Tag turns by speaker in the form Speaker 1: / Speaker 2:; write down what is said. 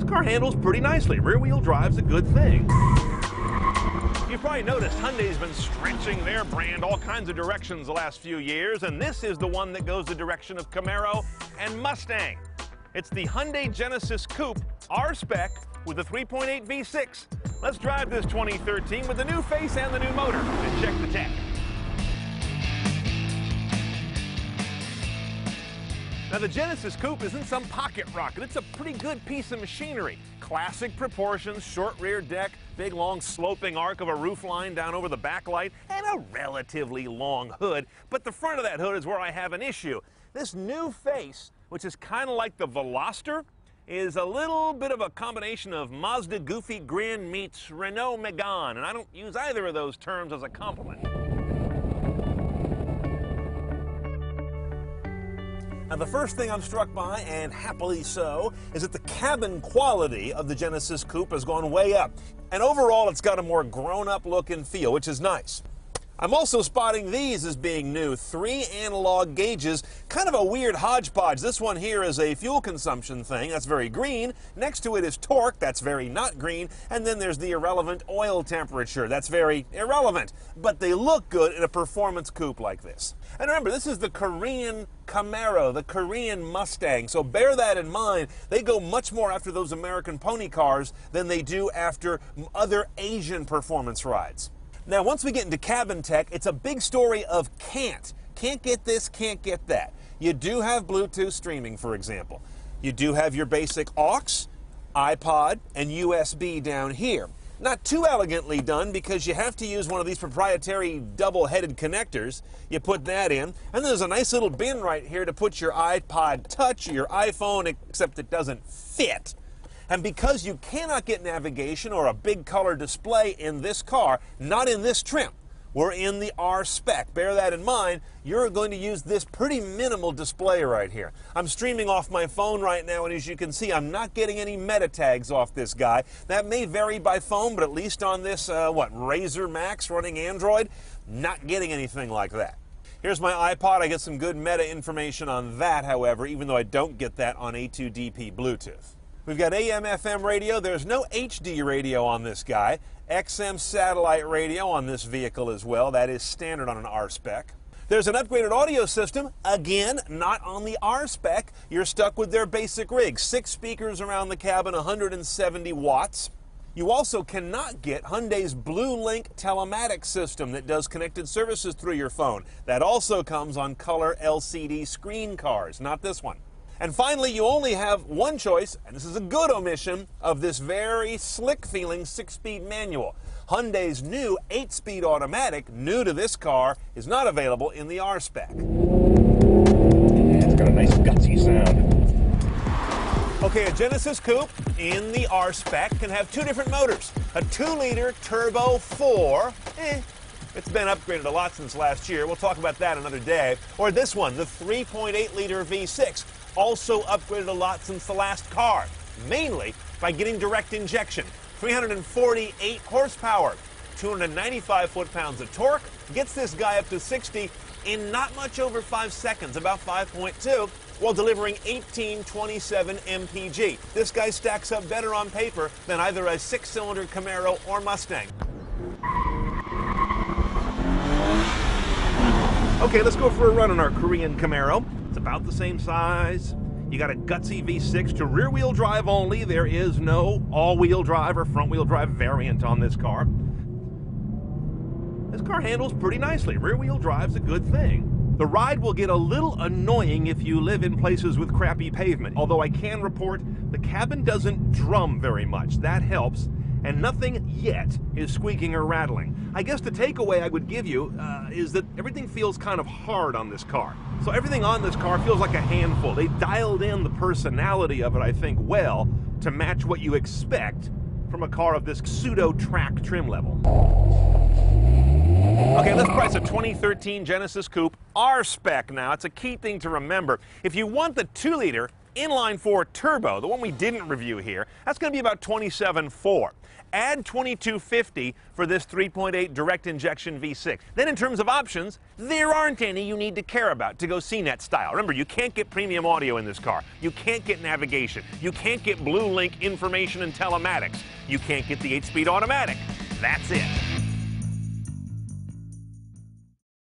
Speaker 1: This car handles pretty nicely. Rear-wheel drive's a good thing. You've probably noticed Hyundai's been stretching their brand all kinds of directions the last few years, and this is the one that goes the direction of Camaro and Mustang. It's the Hyundai Genesis Coupe R-Spec with a 3.8 V6. Let's drive this 2013 with the new face and the new motor and check the tech. Now, the Genesis Coupe isn't some pocket rocket. It's a pretty good piece of machinery. Classic proportions, short rear deck, big long sloping arc of a roof line down over the backlight, and a relatively long hood. But the front of that hood is where I have an issue. This new face, which is kind of like the Veloster, is a little bit of a combination of Mazda Goofy Grin meets Renault Megane, and I don't use either of those terms as a compliment. Now, the first thing I'm struck by, and happily so, is that the cabin quality of the Genesis Coupe has gone way up. And overall, it's got a more grown-up look and feel, which is nice. I'm also spotting these as being new. 3 analog gauges, kind of a weird hodgepodge. This one here is a fuel consumption thing. That's very green. Next to it is torque. That's very not green. And then there's the irrelevant oil temperature. That's very irrelevant. But they look good in a performance coupe like this. And remember, this is the Korean Camaro, the Korean Mustang. So bear that in mind. They go much more after those American pony cars than they do after other Asian performance rides. Now, once we get into cabin tech, it's a big story of can't get this, can't get that. You do have Bluetooth streaming, for example. You do have your basic aux, iPod, and USB down here. Not too elegantly done because you have to use one of these proprietary double-headed connectors. You put that in, and there's a nice little bin right here to put your iPod Touch or your iPhone, except it doesn't fit. And because you cannot get navigation or a big color display in this car, not in this trim, we're in the R-Spec. Bear that in mind. You're going to use this pretty minimal display right here. I'm streaming off my phone right now, and as you can see, I'm not getting any meta tags off this guy. That may vary by phone, but at least on this, Razr Max running Android, not getting anything like that. Here's my iPod. I get some good meta information on that, however, even though I don't get that on A2DP Bluetooth. We've got AM, FM radio. There's no HD radio on this guy. XM satellite radio on this vehicle as well. That is standard on an R-Spec. There's an upgraded audio system. Again, not on the R-Spec. You're stuck with their basic rig. 6 speakers around the cabin, 170 watts. You also cannot get Hyundai's Blue Link telematics system that does connected services through your phone. That also comes on color LCD screen cars, not this one. And finally, you only have one choice, and this is a good omission, of this very slick-feeling 6-speed manual. Hyundai's new 8-speed automatic, new to this car, is not available in the R-Spec. It's got a nice gutsy sound. Okay, a Genesis Coupe in the R-Spec can have 2 different motors. A 2-liter Turbo 4, it's been upgraded a lot since last year. We'll talk about that another day. Or this one, the 3.8-liter V6. Also upgraded a lot since the last car, mainly by getting direct injection. 348 horsepower, 295 foot-pounds of torque, gets this guy up to 60 in not much over 5 seconds, about 5.2, while delivering 1827 mpg. This guy stacks up better on paper than either a 6-cylinder Camaro or Mustang. Okay, let's go for a run on our Korean Camaro. It's about the same size. You got a gutsy V6 to rear-wheel drive only. There is no all-wheel drive or front-wheel drive variant on this car. This car handles pretty nicely. Rear-wheel drive's a good thing. The ride will get a little annoying if you live in places with crappy pavement, although I can report the cabin doesn't drum very much. That helps. And nothing yet is squeaking or rattling. I guess the takeaway I would give you is that everything feels kind of hard on this car. So everything on this car feels like a handful. They dialed in the personality of it, I think, well, to match what you expect from a car of this pseudo-track trim level. Okay, let's price a 2013 Genesis Coupe R-Spec now. It's a key thing to remember. If you want the 2-liter, Inline-4 turbo, the one we didn't review here, that's going to be about $27,400. Add $22,50 for this 3.8 direct injection V6. Then in terms of options, there aren't any you need to care about to go CNET style. Remember, you can't get premium audio in this car. You can't get navigation. You can't get Blue Link information and telematics. You can't get the 8-speed automatic. That's it.